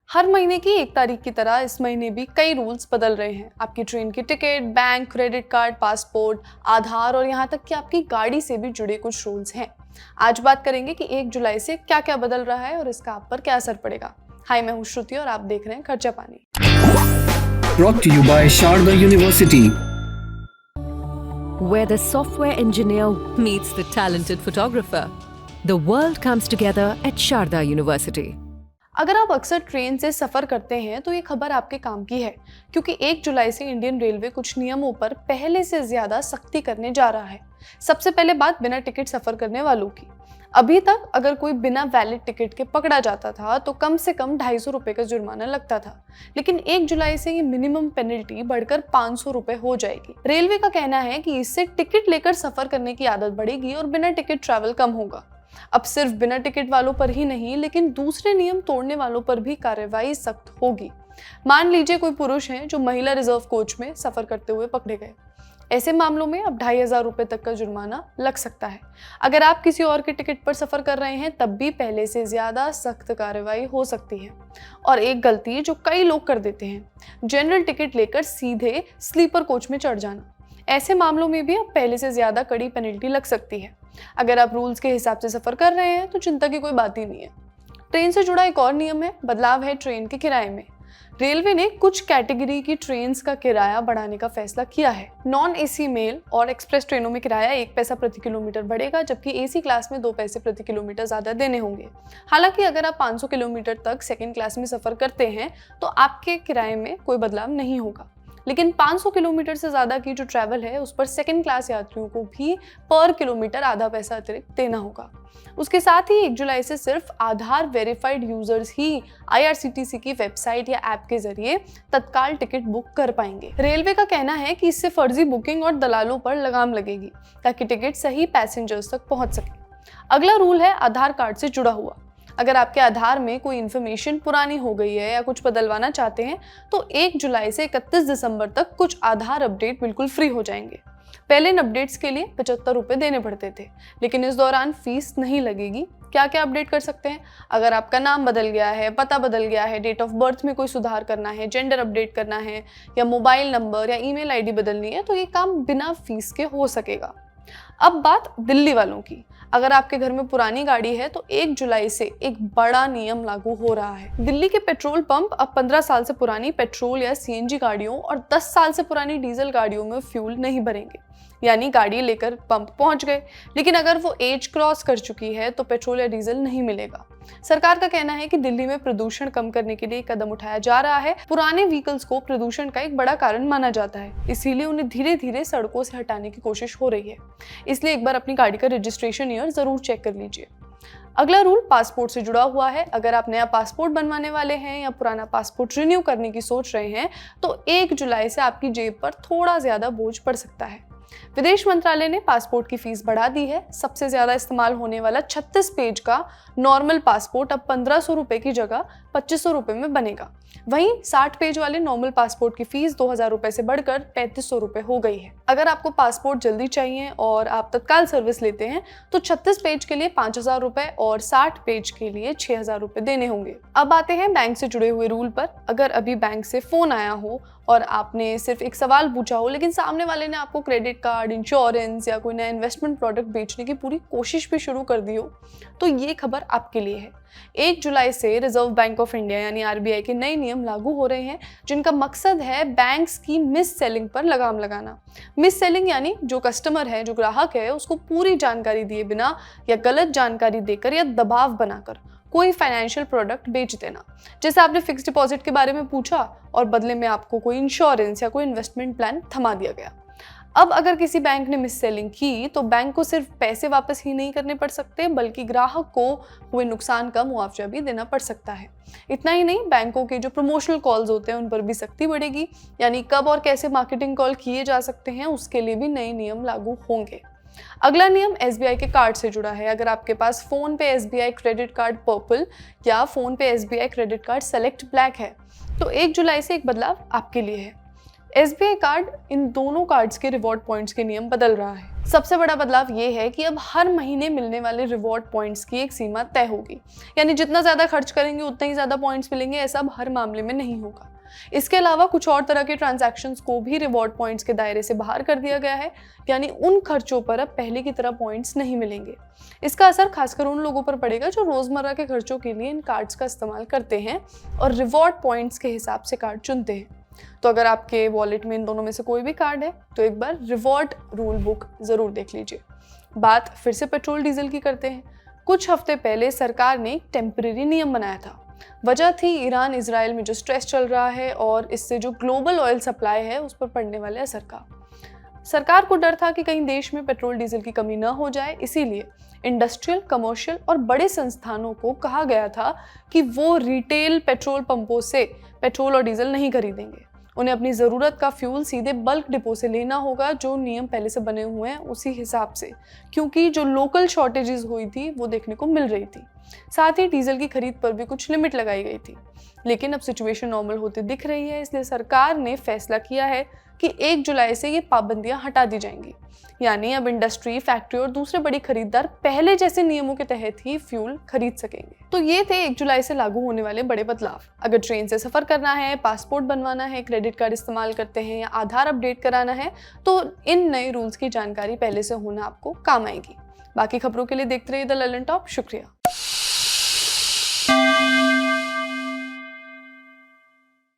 हर महीने की 1 तारीख की तरह इस महीने भी कई रूल्स बदल रहे हैं। आपकी ट्रेन की ticket, bank, credit card, passport, Aadhaar और यहाँ तक कि आपकी गाड़ी से भी जुड़े कुछ रूल्स हैं। आज बात करेंगे कि 1 जुलाई से क्या क्या बदल रहा है और इसका आप पर क्या असर पड़ेगा। हाय, मैं हूँ श्रुति और आप देख रहे हैं खर्चा पानी। Brought to you by Sharda University. Where the software engineer meets the talented photographer. The world comes together at Sharda University. अगर आप अक्सर ट्रेन से सफ़र करते हैं तो ये खबर आपके काम की है, क्योंकि 1 जुलाई से इंडियन रेलवे कुछ नियमों पर पहले से ज़्यादा सख्ती करने जा रहा है। सबसे पहले बात बिना टिकट सफ़र करने वालों की। अभी तक अगर कोई बिना वैलिड टिकट के पकड़ा जाता था तो कम से कम 250 रुपये का जुर्माना लगता था, लेकिन 1 जुलाई से ये मिनिमम पेनल्टी बढ़कर 500 रुपये हो जाएगी। रेलवे का कहना है कि इससे टिकट लेकर सफ़र करने की आदत बढ़ेगी और बिना टिकट ट्रैवल कम होगा। अब सिर्फ बिना टिकट वालों पर ही नहीं, लेकिन दूसरे नियम तोड़ने वालों पर भी कार्रवाई सख्त होगी। मान लीजिए कोई पुरुष हैं जो महिला रिजर्व कोच में सफर करते हुए पकड़े गए। ऐसे मामलों में अब 2500 रुपये तक का जुर्माना लग सकता है। अगर आप किसी और के टिकट पर सफर कर रहे हैं तब भी पहले से ज्यादा सख्त कार्रवाई हो सकती है। और एक गलती जो कई लोग कर देते हैं, जनरल टिकट लेकर सीधे स्लीपर कोच में चढ़ जाना। ऐसे मामलों में भी अब पहले से ज्यादा कड़ी पेनल्टी लग सकती है। अगर आप रूल्स के हिसाब से सफर कर रहे हैं तो चिंता की कोई बात ही नहीं है। ट्रेन से जुड़ा एक और नियम है, बदलाव है ट्रेन के किराए में। रेलवे ने कुछ कैटेगरी की ट्रेन्स का किराया बढ़ाने का फैसला किया है। नॉन एसी मेल और एक्सप्रेस ट्रेनों में किराया 1 पैसा प्रति किलोमीटर बढ़ेगा, जबकि एसी क्लास में 2 पैसे प्रति किलोमीटर ज्यादा देने होंगे। हालांकि अगर आप 500 किलोमीटर तक सेकेंड क्लास में सफर करते हैं तो आपके किराए में कोई बदलाव नहीं होगा, लेकिन 500 किलोमीटर से ज़्यादा की जो ट्रैवल है उस पर सेकंड क्लास यात्रियों को भी पर किलोमीटर आधा पैसा अतिरिक्त देना होगा। उसके साथ ही 1 जुलाई से सिर्फ आधार वेरीफाइड यूजर्स ही IRCTC की वेबसाइट या ऐप के जरिए तत्काल टिकट बुक कर पाएंगे। रेलवे का कहना है कि इससे फर्जी बुकिंग और दलालों पर लगाम लगेगी, ताकि टिकट सही पैसेंजर्स तक पहुंच सके। अगला रूल है आधार कार्ड से जुड़ा हुआ। अगर आपके आधार में कोई इन्फॉर्मेशन पुरानी हो गई है या कुछ बदलवाना चाहते हैं तो 1 जुलाई से 31 दिसंबर तक कुछ आधार अपडेट बिल्कुल फ्री हो जाएंगे। पहले इन अपडेट्स के लिए 75 रुपये देने पड़ते थे, लेकिन इस दौरान फीस नहीं लगेगी। क्या क्या अपडेट कर सकते हैं? अगर आपका नाम बदल गया है, पता बदल गया है, डेट ऑफ बर्थ में कोई सुधार करना है, जेंडर अपडेट करना है या मोबाइल नंबर या ईमेल ID बदलनी है तो ये काम बिना फीस के हो सकेगा। अब बात दिल्ली वालों की। अगर आपके घर में पुरानी गाड़ी है तो 1 जुलाई से एक बड़ा नियम लागू हो रहा है। दिल्ली के पेट्रोल पंप अब 15 साल से पुरानी पेट्रोल या CNG गाड़ियों और 10 साल से पुरानी डीजल गाड़ियों में फ्यूल नहीं भरेंगे। यानी गाड़ी लेकर पंप पहुंच गए, लेकिन अगर वो एज क्रॉस कर चुकी है तो पेट्रोल या डीजल नहीं मिलेगा। सरकार का कहना है कि दिल्ली में प्रदूषण कम करने के लिए कदम उठाया जा रहा है। पुराने व्हीकल्स को प्रदूषण का एक बड़ा कारण माना जाता है, इसीलिए उन्हें धीरे धीरे सड़कों से हटाने की कोशिश हो रही है। इसलिए एक बार अपनी गाड़ी का रजिस्ट्रेशन ईयर जरूर चेक कर लीजिए। अगला रूल पासपोर्ट से जुड़ा हुआ है। अगर आप नया पासपोर्ट बनवाने वाले हैं या पुराना पासपोर्ट रिन्यू करने की सोच रहे हैं तो 1 जुलाई से आपकी जेब पर थोड़ा ज्यादा बोझ पड़ सकता है। विदेश मंत्रालय ने पासपोर्ट की फीस बढ़ा दी है। सबसे ज्यादा इस्तेमाल होने वाला 36 पेज का नॉर्मल पासपोर्ट अब 1500 रुपये की जगह 2500 रुपये में बनेगा। वहीं 60 पेज वाले नॉर्मल पासपोर्ट की फीस 2000 रुपये से बढ़कर 3500 रुपये हो गई है। अगर आपको पासपोर्ट जल्दी चाहिए और आप तत्काल सर्विस लेते हैं तो 36 पेज के लिए 5000 रुपये और 60 पेज के लिए 6000 रुपये देने होंगे। अब आते हैं बैंक से जुड़े हुए रूल पर। अगर अभी बैंक से फोन आया हो और आपने सिर्फ एक सवाल पूछा हो, लेकिन सामने वाले ने आपको क्रेडिट कार्ड, इंश्योरेंस या कोई नया इन्वेस्टमेंट प्रोडक्ट बेचने की पूरी कोशिश भी शुरू कर दी हो, तो ये खबर आपके लिए है। 1 जुलाई से रिजर्व बैंक ऑफ इंडिया यानी RBI के नए नियम लागू हो रहे हैं, जिनका मकसद है बैंक्स की मिस सेलिंग पर लगाम लगाना। मिस सेलिंग यानी जो कस्टमर है, जो ग्राहक है, उसको पूरी जानकारी दिए बिना या गलत जानकारी देकर या दबाव बनाकर कोई फाइनेंशियल प्रोडक्ट बेच देना। जैसे आपने फिक्स डिपॉजिट के बारे में पूछा और बदले में आपको कोई इंश्योरेंस या कोई इन्वेस्टमेंट प्लान थमा दिया गया। अब अगर किसी बैंक ने मिस सेलिंग की तो बैंक को सिर्फ पैसे वापस ही नहीं करने पड़ सकते, बल्कि ग्राहक को हुए नुकसान का मुआवजा भी देना पड़ सकता है। इतना ही नहीं, बैंकों के जो प्रमोशनल कॉल्स होते हैं उन पर भी सख्ती बढ़ेगी, यानी कब और कैसे मार्केटिंग कॉल किए जा सकते हैं उसके लिए भी नए नियम लागू होंगे। अगला नियम SBI के कार्ड से जुड़ा है। अगर आपके पास फोन पे SBI क्रेडिट कार्ड पर्पल या फोन पे SBI credit card select black है तो 1 जुलाई से एक बदलाव आपके लिए है। SBI कार्ड इन दोनों कार्ड्स के रिवॉर्ड पॉइंट्स के नियम बदल रहा है। सबसे बड़ा बदलाव ये है कि अब हर महीने मिलने वाले रिवॉर्ड पॉइंट्स की एक सीमा तय होगी, यानी जितना ज़्यादा खर्च करेंगे उतना ही ज़्यादा पॉइंट्स मिलेंगे। ऐसा अब हर मामले में नहीं होगा। इसके अलावा कुछ और तरह के ट्रांजैक्शंस को भी रिवॉर्ड पॉइंट्स के दायरे से बाहर कर दिया गया है, यानी उन खर्चों पर अब पहले की तरह पॉइंट्स नहीं मिलेंगे। इसका असर खासकर उन लोगों पर पड़ेगा जो रोजमर्रा के खर्चों के लिए इन कार्ड्स का इस्तेमाल करते हैं और रिवॉर्ड पॉइंट्स के हिसाब से कार्ड चुनते हैं। तो अगर आपके वॉलेट में इन दोनों में से कोई भी कार्ड है तो एक बार रिवॉर्ड रूल बुक जरूर देख लीजिए। बात फिर से पेट्रोल डीजल की करते हैं। कुछ हफ्ते पहले सरकार ने एक टेम्परेरी नियम बनाया था। वजह थी ईरान इजराइल में जो स्ट्रेस चल रहा है और इससे जो ग्लोबल ऑयल सप्लाई है उस पर पड़ने वाले असर का। सरकार को डर था कि कहीं देश में पेट्रोल डीजल की कमी न हो जाए, इसीलिए इंडस्ट्रियल, कमर्शियल और बड़े संस्थानों को कहा गया था कि वो रिटेल पेट्रोल पंपों से पेट्रोल और डीजल नहीं खरीदेंगे। उन्हें अपनी ज़रूरत का फ्यूल सीधे बल्क डिपो से लेना होगा, जो नियम पहले से बने हुए हैं उसी हिसाब से, क्योंकि जो लोकल शॉर्टेजेस हुई थी वो देखने को मिल रही थी। साथ ही डीजल की खरीद पर भी कुछ लिमिट लगाई गई थी। लेकिन अब सिचुएशन नॉर्मल होती दिख रही है, इसलिए सरकार ने फैसला किया है कि 1 जुलाई से ये पाबंदियां हटा दी जाएंगी, यानी अब इंडस्ट्री, फैक्ट्री और दूसरे बड़ी खरीदार पहले जैसे नियमों के तहत ही फ्यूल खरीद सकेंगे। तो ये थे 1 जुलाई से लागू होने वाले बड़े बदलाव। अगर ट्रेन से सफर करना है, पासपोर्ट बनवाना है, क्रेडिट कार्ड इस्तेमाल करते हैं या आधार अपडेट कराना है, तो इन नए रूल्स की जानकारी पहले से होना आपको काम आएगी। बाकी खबरों के लिए देखते रहिए द ललन टॉप। शुक्रिया।